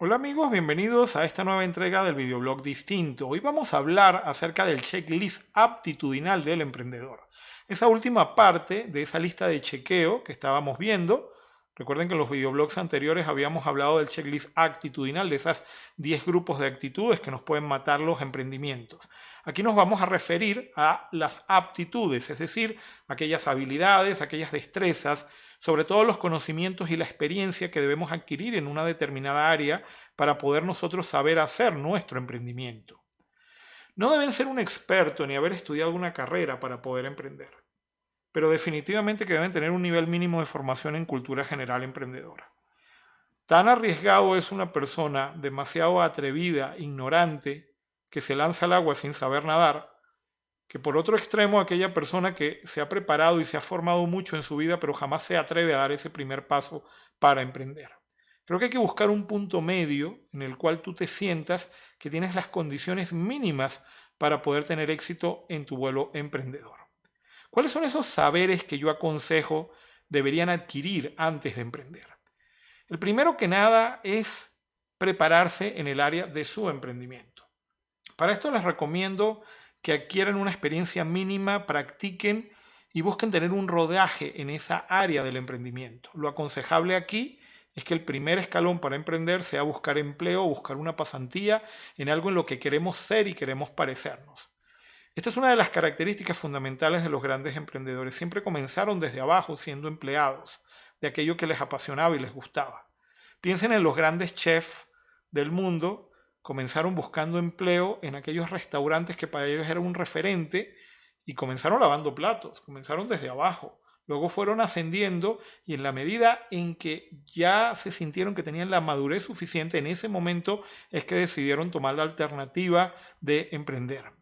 Hola amigos, bienvenidos a esta nueva entrega del videoblog Distinto. Hoy vamos a hablar acerca del checklist aptitudinal del emprendedor. Esa última parte de esa lista de chequeo que estábamos viendo. Recuerden que en los videoblogs anteriores habíamos hablado del checklist actitudinal, de esas 10 grupos de actitudes que nos pueden matar los emprendimientos. Aquí nos vamos a referir a las aptitudes, es decir, aquellas habilidades, aquellas destrezas, sobre todo los conocimientos y la experiencia que debemos adquirir en una determinada área para poder nosotros saber hacer nuestro emprendimiento. No deben ser un experto ni haber estudiado una carrera para poder emprender, pero definitivamente que deben tener un nivel mínimo de formación en cultura general emprendedora. Tan arriesgado es una persona demasiado atrevida, ignorante, que se lanza al agua sin saber nadar, que por otro extremo aquella persona que se ha preparado y se ha formado mucho en su vida, pero jamás se atreve a dar ese primer paso para emprender. Creo que hay que buscar un punto medio en el cual tú te sientas que tienes las condiciones mínimas para poder tener éxito en tu vuelo emprendedor. ¿Cuáles son esos saberes que yo aconsejo deberían adquirir antes de emprender? El primero que nada es prepararse en el área de su emprendimiento. Para esto les recomiendo que adquieran una experiencia mínima, practiquen y busquen tener un rodaje en esa área del emprendimiento. Lo aconsejable aquí es que el primer escalón para emprender sea buscar empleo, buscar una pasantía en algo en lo que queremos ser y queremos parecernos. Esta es una de las características fundamentales de los grandes emprendedores. Siempre comenzaron desde abajo siendo empleados de aquello que les apasionaba y les gustaba. Piensen en los grandes chefs del mundo. Comenzaron buscando empleo en aquellos restaurantes que para ellos era un referente y comenzaron lavando platos, comenzaron desde abajo. Luego fueron ascendiendo y en la medida en que ya se sintieron que tenían la madurez suficiente, en ese momento es que decidieron tomar la alternativa de emprender.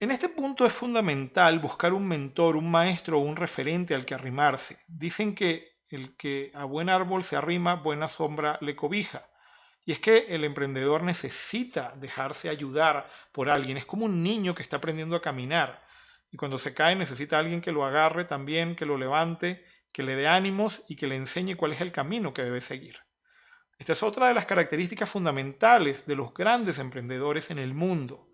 En este punto es fundamental buscar un mentor, un maestro o un referente al que arrimarse. Dicen que el que a buen árbol se arrima, buena sombra le cobija. Y es que el emprendedor necesita dejarse ayudar por alguien. Es como un niño que está aprendiendo a caminar. Y cuando se cae necesita alguien que lo agarre también, que lo levante, que le dé ánimos y que le enseñe cuál es el camino que debe seguir. Esta es otra de las características fundamentales de los grandes emprendedores en el mundo.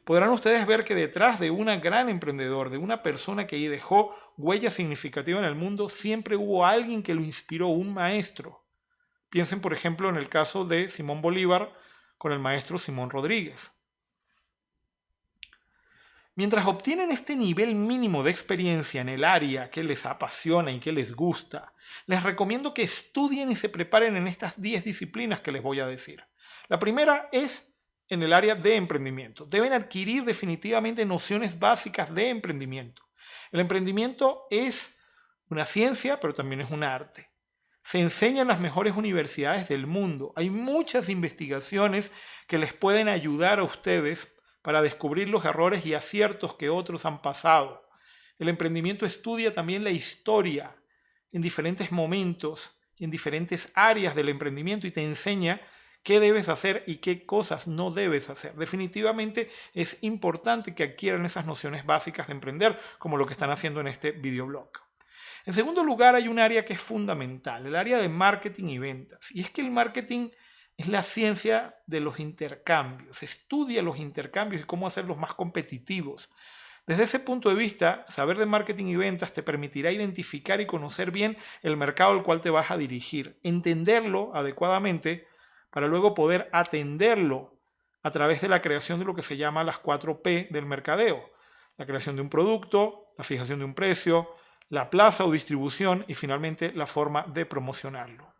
Podrán ustedes ver que detrás de un gran emprendedor, de una persona que dejó huella significativa en el mundo, siempre hubo alguien que lo inspiró, un maestro. Piensen, por ejemplo, en el caso de Simón Bolívar con el maestro Simón Rodríguez. Mientras obtienen este nivel mínimo de experiencia en el área que les apasiona y que les gusta, les recomiendo que estudien y se preparen en estas 10 disciplinas que les voy a decir. La primera es en el área de emprendimiento. Deben adquirir definitivamente nociones básicas de emprendimiento. El emprendimiento es una ciencia, pero también es un arte. Se enseña en las mejores universidades del mundo. Hay muchas investigaciones que les pueden ayudar a ustedes para descubrir los errores y aciertos que otros han pasado. El emprendimiento estudia también la historia en diferentes momentos y en diferentes áreas del emprendimiento y te enseña qué debes hacer y qué cosas no debes hacer. Definitivamente es importante que adquieran esas nociones básicas de emprender, como lo que están haciendo en este videoblog. En segundo lugar, hay un área que es fundamental, el área de marketing y ventas. Y es que el marketing es la ciencia de los intercambios. Estudia los intercambios y cómo hacerlos más competitivos. Desde ese punto de vista, saber de marketing y ventas te permitirá identificar y conocer bien el mercado al cual te vas a dirigir, entenderlo adecuadamente para luego poder atenderlo a través de la creación de lo que se llama las 4P del mercadeo. La creación de un producto, la fijación de un precio, la plaza o distribución y finalmente la forma de promocionarlo.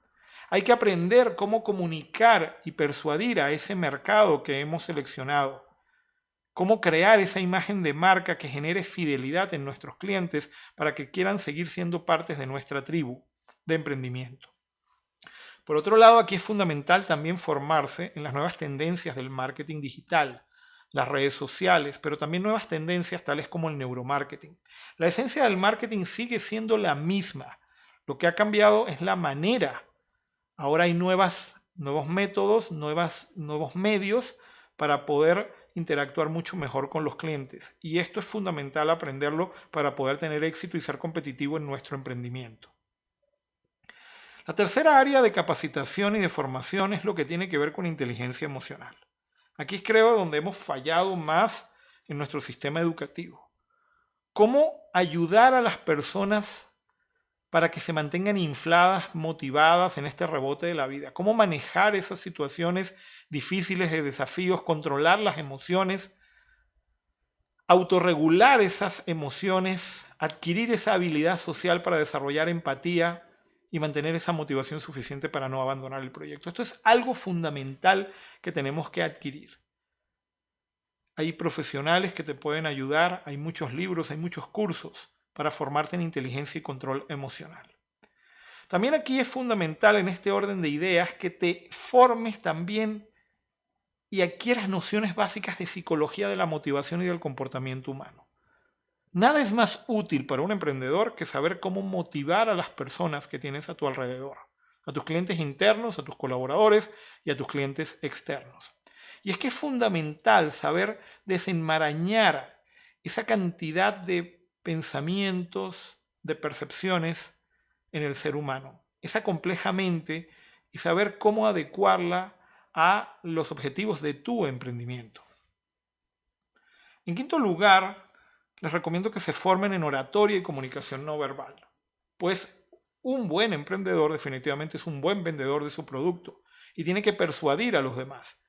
Hay que aprender cómo comunicar y persuadir a ese mercado que hemos seleccionado. Cómo crear esa imagen de marca que genere fidelidad en nuestros clientes para que quieran seguir siendo partes de nuestra tribu de emprendimiento. Por otro lado, aquí es fundamental también formarse en las nuevas tendencias del marketing digital, las redes sociales, pero también nuevas tendencias tales como el neuromarketing. La esencia del marketing sigue siendo la misma. Lo que ha cambiado es la manera. Ahora hay nuevos métodos, nuevos medios para poder interactuar mucho mejor con los clientes. Y esto es fundamental aprenderlo para poder tener éxito y ser competitivo en nuestro emprendimiento. La tercera área de capacitación y de formación es lo que tiene que ver con inteligencia emocional. Aquí creo donde hemos fallado más en nuestro sistema educativo. ¿Cómo ayudar a las personas para que se mantengan infladas, motivadas en este rebote de la vida? ¿Cómo manejar esas situaciones difíciles de desafíos, controlar las emociones, autorregular esas emociones, adquirir esa habilidad social para desarrollar empatía y mantener esa motivación suficiente para no abandonar el proyecto? Esto es algo fundamental que tenemos que adquirir. Hay profesionales que te pueden ayudar, hay muchos libros, hay muchos cursos para formarte en inteligencia y control emocional. También aquí es fundamental en este orden de ideas que te formes también y adquieras nociones básicas de psicología de la motivación y del comportamiento humano. Nada es más útil para un emprendedor que saber cómo motivar a las personas que tienes a tu alrededor, a tus clientes internos, a tus colaboradores y a tus clientes externos. Y es que es fundamental saber desenmarañar esa cantidad de pensamientos, de percepciones en el ser humano, esa compleja mente, y saber cómo adecuarla a los objetivos de tu emprendimiento. En quinto lugar, les recomiendo que se formen en oratoria y comunicación no verbal, pues un buen emprendedor definitivamente es un buen vendedor de su producto y tiene que persuadir a los demás.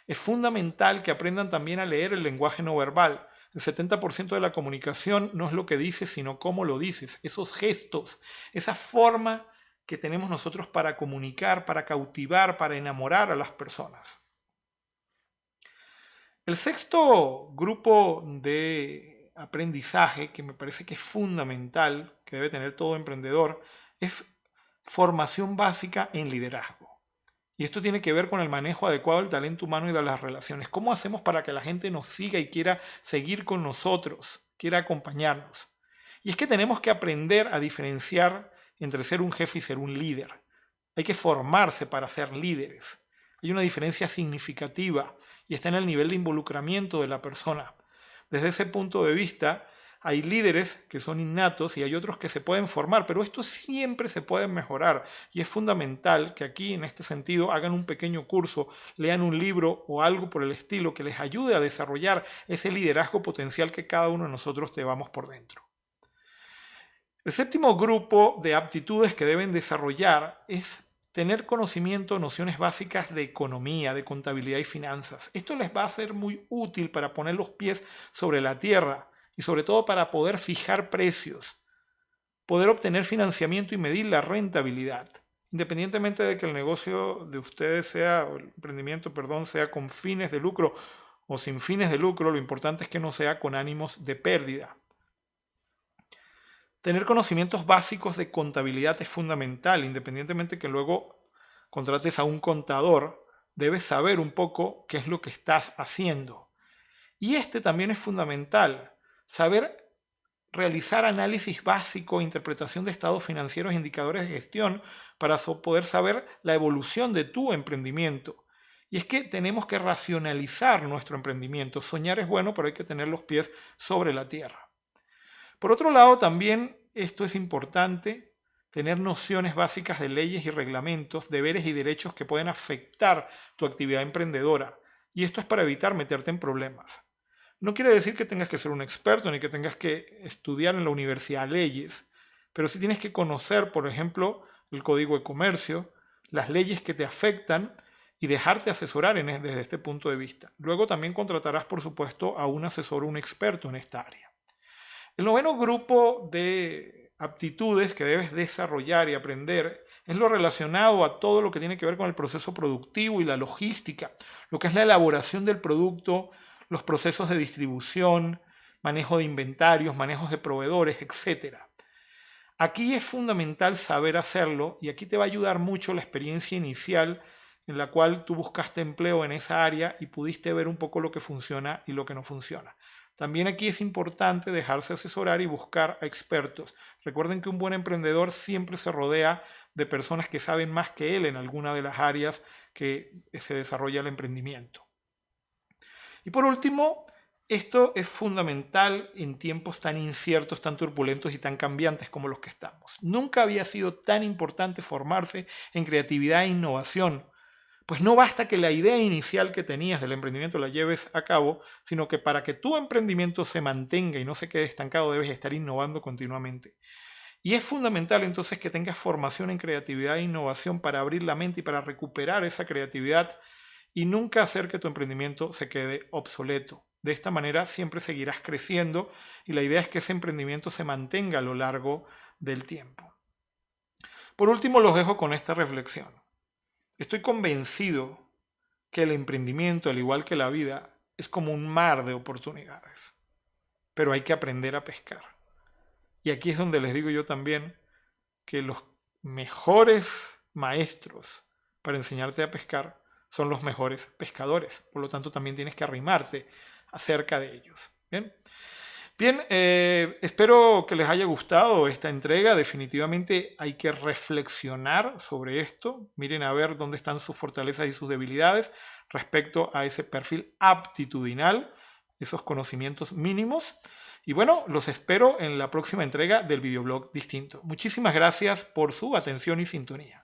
Es fundamental que aprendan también a leer el lenguaje no verbal. El 70% de la comunicación no es lo que dices, sino cómo lo dices, esos gestos, esa forma que tenemos nosotros para comunicar, para cautivar, para enamorar a las personas. El sexto grupo de aprendizaje que me parece que es fundamental, que debe tener todo emprendedor, es formación básica en liderazgo. Y esto tiene que ver con el manejo adecuado del talento humano y de las relaciones. ¿Cómo hacemos para que la gente nos siga y quiera seguir con nosotros, quiera acompañarnos? Y es que tenemos que aprender a diferenciar entre ser un jefe y ser un líder. Hay que formarse para ser líderes. Hay una diferencia significativa y está en el nivel de involucramiento de la persona. Desde ese punto de vista, hay líderes que son innatos y hay otros que se pueden formar, pero esto siempre se puede mejorar y es fundamental que aquí en este sentido hagan un pequeño curso, lean un libro o algo por el estilo que les ayude a desarrollar ese liderazgo potencial que cada uno de nosotros llevamos por dentro. El séptimo grupo de aptitudes que deben desarrollar es tener conocimiento, nociones básicas de economía, de contabilidad y finanzas. Esto les va a ser muy útil para poner los pies sobre la tierra y sobre todo para poder fijar precios, poder obtener financiamiento y medir la rentabilidad. Independientemente de que el negocio de ustedes sea, o el emprendimiento, perdón, sea con fines de lucro o sin fines de lucro, lo importante es que no sea con ánimos de pérdida. Tener conocimientos básicos de contabilidad es fundamental, independientemente que luego contrates a un contador, debes saber un poco qué es lo que estás haciendo. Y este también es fundamental, saber realizar análisis básico, interpretación de estados financieros e indicadores de gestión para poder saber la evolución de tu emprendimiento. Y es que tenemos que racionalizar nuestro emprendimiento. Soñar es bueno, pero hay que tener los pies sobre la tierra. Por otro lado, también esto es importante, tener nociones básicas de leyes y reglamentos, deberes y derechos que pueden afectar tu actividad emprendedora. Y esto es para evitar meterte en problemas. No quiere decir que tengas que ser un experto ni que tengas que estudiar en la universidad leyes, pero sí tienes que conocer, por ejemplo, el Código de Comercio, las leyes que te afectan y dejarte asesorar desde este punto de vista. Luego también contratarás, por supuesto, a un asesor o un experto en esta área. El noveno grupo de aptitudes que debes desarrollar y aprender es lo relacionado a todo lo que tiene que ver con el proceso productivo y la logística, lo que es la elaboración del producto, los procesos de distribución, manejo de inventarios, manejos de proveedores, etc. Aquí es fundamental saber hacerlo y aquí te va a ayudar mucho la experiencia inicial en la cual tú buscaste empleo en esa área y pudiste ver un poco lo que funciona y lo que no funciona. También aquí es importante dejarse asesorar y buscar a expertos. Recuerden que un buen emprendedor siempre se rodea de personas que saben más que él en alguna de las áreas que se desarrolla el emprendimiento. Y por último, Esto es fundamental en tiempos tan inciertos, tan turbulentos y tan cambiantes como los que estamos. Nunca había sido tan importante formarse en creatividad e innovación, pues no basta que la idea inicial que tenías del emprendimiento la lleves a cabo, sino que para que tu emprendimiento se mantenga y no se quede estancado debes estar innovando continuamente. Y es fundamental entonces que tengas formación en creatividad e innovación para abrir la mente y para recuperar esa creatividad y nunca hacer que tu emprendimiento se quede obsoleto. De esta manera siempre seguirás creciendo y la idea es que ese emprendimiento se mantenga a lo largo del tiempo. Por último, los dejo con esta reflexión. Estoy convencido que el emprendimiento, al igual que la vida, es como un mar de oportunidades, pero hay que aprender a pescar. Y aquí es donde les digo yo también que los mejores maestros para enseñarte a pescar son los mejores pescadores. Por lo tanto, también tienes que arrimarte acerca de ellos. Bien, bien, espero que les haya gustado esta entrega. Definitivamente hay que reflexionar sobre esto. Miren a ver dónde están sus fortalezas y sus debilidades respecto a ese perfil aptitudinal, esos conocimientos mínimos. Y bueno, los espero en la próxima entrega del videoblog Distinto. Muchísimas gracias por su atención y sintonía.